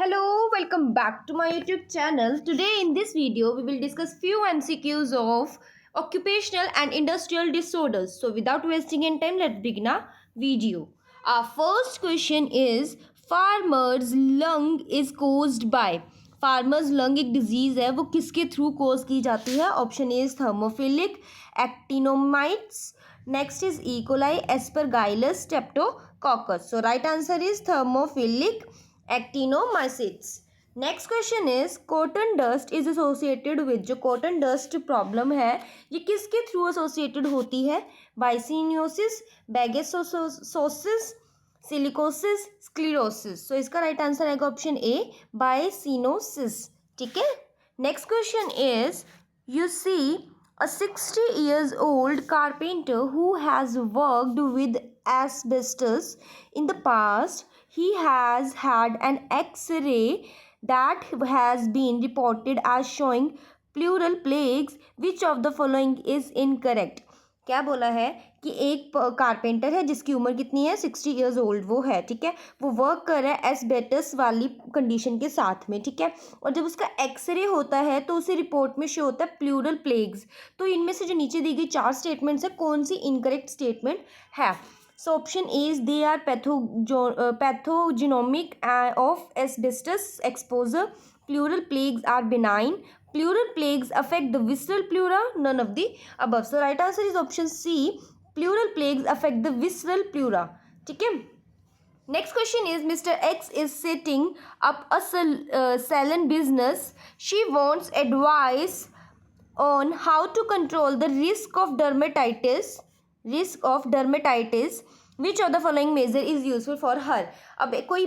Hello, welcome back to my YouTube channel. Today in this video we will discuss few MCQs of occupational and industrial disorders. So without wasting any time, let's begin our video. Our first question is farmer's lung is caused by. Farmers lung एक disease है, वो किसके through cause की जाती है? Option A is thermophilic actinomycetes, next is E coli, Aspergillus, Streptococcus. So right answer is thermophilic actinomycetes. Next question is cotton dust is associated with. जो cotton dust problem है ये किसके थ्रू एसोसिएटेड होती है? बाइसिनियोसिस, बेगेसोसिस, silicosis, sclerosis. So इसका right answer आएगा option A, byssinosis. ठीक है. Next question is you see a 60 years old carpenter who has worked with asbestos in the past. He has had an x-ray that has been reported as showing pleural plaques. Which of the following is incorrect? क्या बोला है कि एक carpenter है जिसकी उम्र कितनी है? 60 ईयर्स ओल्ड वो है. ठीक है. वो वर्क कर रहा है एस्बेस्टस वाली कंडीशन के साथ में. ठीक है. और जब उसका एक्सरे होता है तो उसे रिपोर्ट में शो होता है प्लूरल प्लेग्स. तो इनमें से जो नीचे दी गई 4 स्टेटमेंट्स है, कौन सी इनकरेक्ट स्टेटमेंट है? So option A is they are pathognomonic of asbestos exposure. Pleural plaques are benign. Pleural plaques affect the visceral pleura. None of the above. So right answer is option C. Pleural plaques affect the visceral pleura. ठीक है. Next question is Mr. X is setting up a salon business. She wants advice on how to control the risk of dermatitis. Which of the following measure is useful for her. अब कोई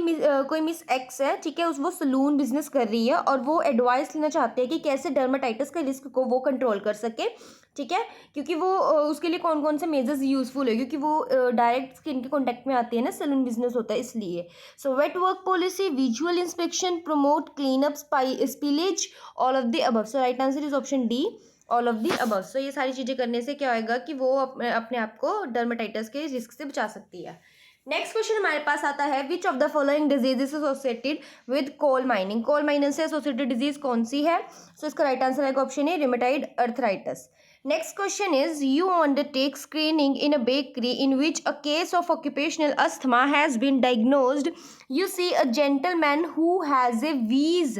miss x है. ठीक है. वो salon business कर रही है और वो एडवाइस लेना चाहते हैं कि कैसे डर्माटाइटिस के रिस्क को वो कंट्रोल कर सके. ठीक है. क्योंकि वो उसके लिए कौन कौन से मेजर्स यूजफुल है, क्योंकि वो डायरेक्ट स्किन के कॉन्टैक्ट में आती है ना, सलून बिजनेस होता है इसलिए. So wet work policy, visual inspection, promote clean up, spillage, all of the above. So right answer is option D, all of the above. सो ये सारी चीज़ें करने से क्या होएगा कि वो अपने आप को डर्माटाइटिस के रिस्क से बचा सकती है. नेक्स्ट क्वेश्चन हमारे पास आता है which of the following disease is associated with coal mining. Coal mining से एसोसिएटेड डिजीज कौन सी है? सो इसका राइट आंसर आएगा option A, rheumatoid arthritis. Next question is you undertake screening in a bakery in which a case of occupational asthma has been diagnosed. You see a gentleman who has a wheeze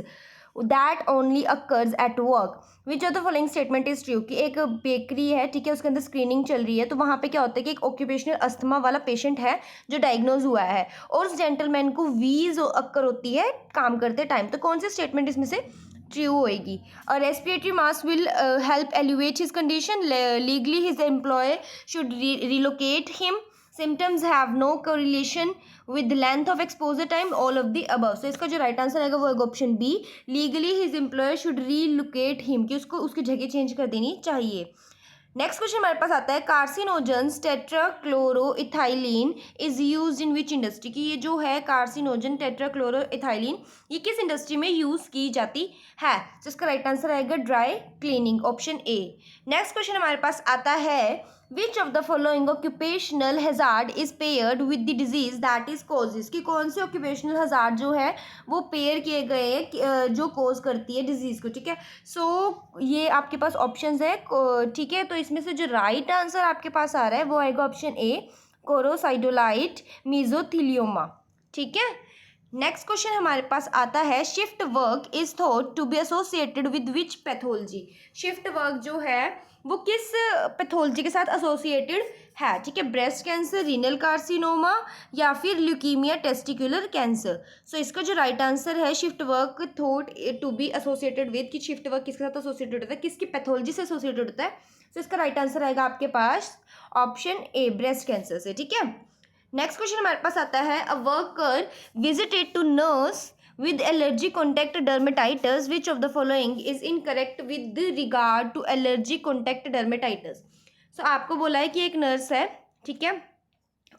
that only occurs at work. Which of the following statement is true? कि एक bakery है. ठीक है. उसके अंदर screening चल रही है तो वहाँ पे क्या होता है कि एक ऑक्यूपेशनल अस्थमा वाला पेशेंट है जो डायग्नोज हुआ है और उस जेंटलमैन को वीज अक्कर होती है काम करते टाइम. तो कौन सी स्टेटमेंट इसमें से ट्रू होएगी? और respiratory mask will help alleviate his condition. Legally his employ should relocate him. Symptoms have no correlation with length of exposure time, all of the above. So इसका जो राइट आंसर आएगा वो आएगा option B, legally his employer should relocate him, कि उसको उसकी जगह change कर देनी चाहिए. नेक्स्ट क्वेश्चन हमारे पास आता है carcinogens tetrachloroethylene is used in which industry. कि ये जो है कार्सिनोजन टेट्राक्लोरोइथाइलिन ये किस इंडस्ट्री में यूज़ की जाती है? तो इसका राइट आंसर आएगा dry cleaning, option A. Next question हमारे पास आता है which of the following occupational hazard is paired with the disease that is causes. कि कौन से ऑक्यूपेशनल हैजार्ड जो है वो पेयर किए गए हैं जो कॉज करती है डिजीज़ को. ठीक है. सो ये आपके पास ऑप्शंस है. ठीक है. तो इसमें से जो राइट आंसर आपके पास आ रहा है वो आएगा ऑप्शन ए, कोरोसाइडोलाइट मीजोथीलियोमा. ठीक है. नेक्स्ट क्वेश्चन हमारे पास आता है shift work is thought to be associated with which pathology. Shift work जो है वो किस पैथोलॉजी के साथ एसोसिएटेड है? ठीक है. ब्रेस्ट कैंसर, रीनल कार्सिनोमा या फिर ल्यूकीमिया, टेस्टिकुलर कैंसर. सो इसका जो राइट आंसर है shift work thought to be associated with, कि शिफ्ट वर्क किसके साथ एसोसिएटेड होता है, किसकी पैथोलॉजी से एसोसिएटेड होता है. सो इसका राइट आंसर आएगा आपके पास ऑप्शन ए, ब्रेस्ट कैंसर से. ठीक है. नेक्स्ट क्वेश्चन हमारे पास आता है a worker visited to nurse with allergic contact dermatitis. Which of the following is incorrect with regard to allergic contact dermatitis? So आपको बोला है कि एक नर्स है. ठीक है.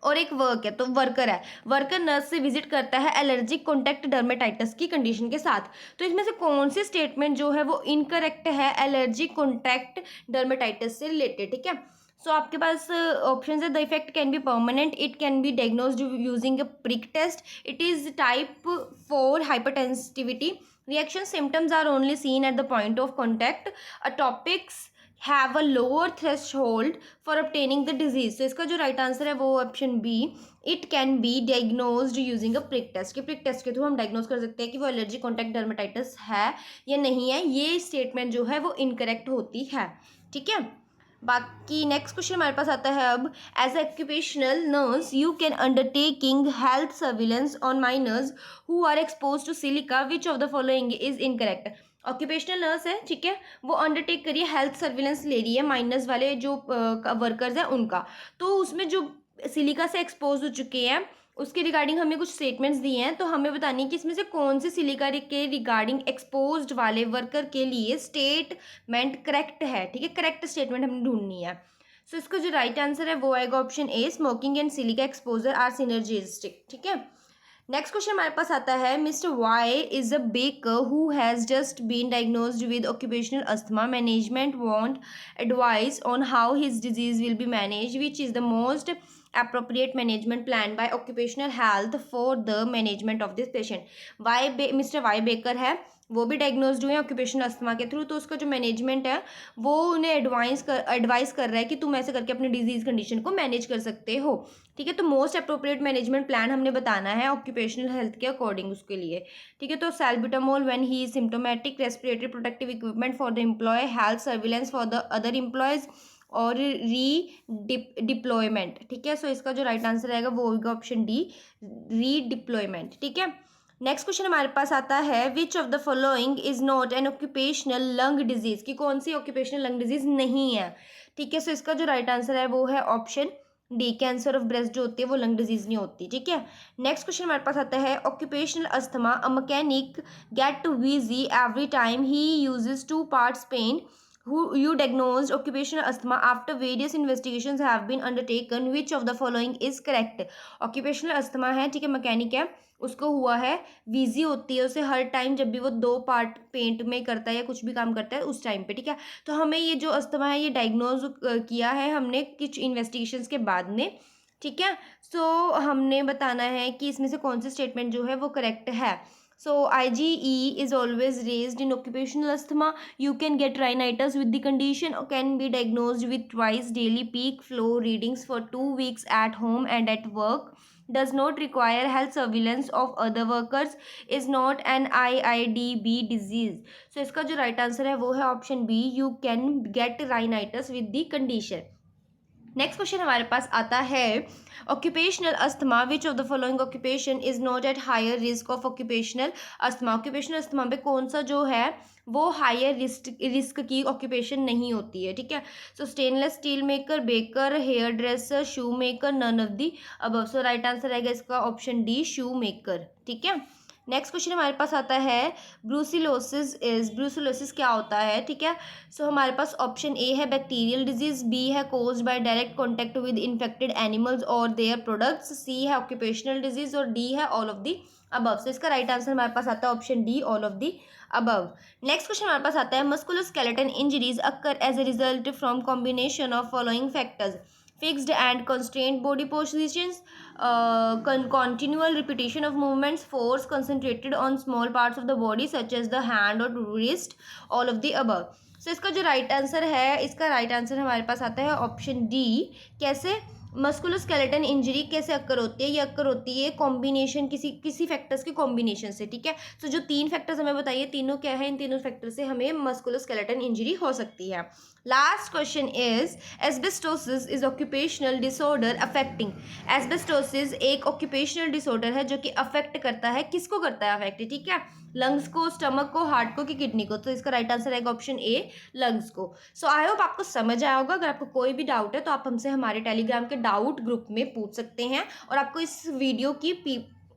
और एक वर्क है तो वर्कर है. वर्कर नर्स से विजिट करता है एलर्जिक कॉन्टैक्ट डर्मेटाइटिस की कंडीशन के साथ. तो इसमें से कौन सी स्टेटमेंट जो है वो इनकरेक्ट है एलर्जिक कॉन्टैक्ट डर्मेटाइटिस से रिलेटेड? ठीक है. सो आपके पास ऑप्शन है, the effect can be permanent, it can be diagnosed using a prick test, it is type 4 hypersensitivity, reaction symptoms are only seen at the point of contact, topics have a lower threshold for obtaining the disease. तो इसका जो right answer है वो option B, it can be diagnosed using a prick test, कि prick test के through हम diagnose कर सकते हैं कि वो एलर्जी कॉन्टैक्ट डर्मेटाइटिस है या नहीं है। ये स्टेटमेंट जो है वो इनकरेक्ट होती है, ठीक है। बाकी नेक्स्ट क्वेश्चन हमारे पास आता है अब, as occupational nurse you can undertaking health surveillance on miners who are expose to silica, which of the following is incorrect. Occupational nurse है, ठीक है, वो अंडरटेक करिए हेल्थ सर्विलेंस ले रही है माइनर्स वाले जो वर्कर्स हैं उनका, तो उसमें जो सिलिका से एक्सपोज हो चुके हैं उसके रिगार्डिंग हमें कुछ स्टेटमेंट्स दिए हैं, तो हमें बतानी है कि इसमें से कौन से सिलिका के रिगार्डिंग एक्सपोज्ड वाले वर्कर के लिए स्टेटमेंट करेक्ट है, ठीक है, करेक्ट स्टेटमेंट हमने ढूंढनी है। सो इसका जो राइट आंसर है वो आएगा option A, smoking and silica exposure are synergistic, ठीक है। नेक्स्ट क्वेश्चन हमारे पास आता है, mister Y is a baker who has just been diagnosed with occupational asthma, management want advice on how his disease will be manage, which is the most appropriate management plan by occupational health for the management of this patient। Mister Y baker है, वो भी diagnosed हुए हैं occupational asthma के through, तो उसका जो management है वो उन्हें एडवाइस कर रहा है कि तुम ऐसे करके अपनी डिजीज कंडीशन को मैनेज कर सकते हो, ठीक है। तो मोस्ट अप्रोप्रिएट मैनेजमेंट प्लान हमने बताना है ऑक्यूपेशनल हेल्थ के अकॉर्डिंग उसके लिए, ठीक है। तो salbutamol when he is symptomatic, respiratory protective equipment for the employ, health surveillance for the other employees और डिप्लॉयमेंट, ठीक है। सो इसका जो राइट आंसर आएगा वो होगा ऑप्शन डी, रीडिप्लॉयमेंट, ठीक है। नेक्स्ट क्वेश्चन हमारे पास आता है, which of the following is not an occupational lung disease, कि कौन सी ऑक्यूपेशनल लंग डिजीज नहीं है, ठीक है। सो इसका जो राइट आंसर है वो है option D, cancer of breast जो होती है वो लंग डिजीज नहीं होती, ठीक है। नेक्स्ट क्वेश्चन हमारे पास आता है, occupational asthma, a mechanic get wheezy every time he uses 2 parts pain, who you diagnosed occupational asthma after various investigations have been undertaken, which of the following is correct। occupational asthma है, ठीक है, mechanic है, उसको हुआ है, V G होती है उसे हर टाइम जब भी वो 2 पार्ट पेंट में करता है या कुछ भी काम करता है उस टाइम पे, ठीक है। तो हमें ये जो अस्थमा है ये डायग्नोज किया है हमने कुछ इन्वेस्टिगेशंस के बाद में, ठीक है। सो हमने बताना है कि इसमें से कौन सी स्टेटमेंट जो है वो करेक्ट है। So IgE is always raised in occupational asthma. You can get rhinitis with the condition or can be diagnosed with twice daily peak flow readings for 2 weeks at home and at work. Does not require health surveillance of other workers. Is not an IIDB disease. So इसका जो right answer है वो है option B. You can get rhinitis with the condition. Next question हमारे पास आता है, occupational asthma, which of the following occupation is not at higher risk of occupational asthma. Occupational asthma पे कौन सा जो है वो हायर रिस्क की ऑक्यूपेशन नहीं होती है, ठीक है। So stainless steel maker, baker, hair dresser, shoe maker, none of the above. So right answer आएगा इसका ऑप्शन डी, शू मेकर, ठीक है। नेक्स्ट क्वेश्चन हमारे पास आता है, ब्रूसिलोसिस क्या होता है, ठीक है। सो हमारे पास ऑप्शन ए है बैक्टीरियल डिजीज, बी है caused by direct contact with infected animals और देयर प्रोडक्ट्स, सी है ऑक्यूपेशनल डिजीज और डी है all of the above. So इसका राइट आंसर हमारे पास आता है option D, all of the above. Next question हमारे पास आता है, musculoskeletal injuries occur as a result from combination of following factors, fixed and constrained body positions, continual repetition of movements, force concentrated on small parts of the body such as the hand or wrist, all of the above। so इसका जो right answer है, इसका right answer हमारे पास आता है option D. कैसे मस्कुलोस्केलेटन injury कैसे अक्कर होती है, ये अक्कर होती है कॉम्बिनेशन किसी फैक्टर्स के कॉम्बिनेशन से, ठीक है। सो जो 3 फैक्टर्स हमें बताइए तीनों क्या है, इन तीनों फैक्टर से हमें मस्कुलोस्केलेटन इंजरी हो सकती है। Last question is, asbestosis is occupational disorder affecting. Asbestosis एक ऑक्यूपेशनल डिसऑर्डर है जो कि अफेक्ट करता है, किसको करता है अफेक्ट, ठीक है, लंग्स को, स्टमक को, हार्ट को कि किडनी को। तो इसका राइट आंसर आएगा ऑप्शन ए, लंग्स को। सो आई होप आपको समझ आया होगा। अगर आपको कोई भी डाउट है तो आप हमसे हमारे टेलीग्राम के डाउट ग्रुप में पूछ सकते हैं और आपको इस वीडियो की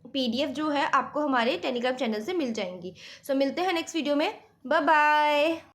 PDF जो है आपको हमारे टेलीग्राम चैनल से मिल जाएंगी। सो मिलते हैं नेक्स्ट वीडियो में, बाय बाय।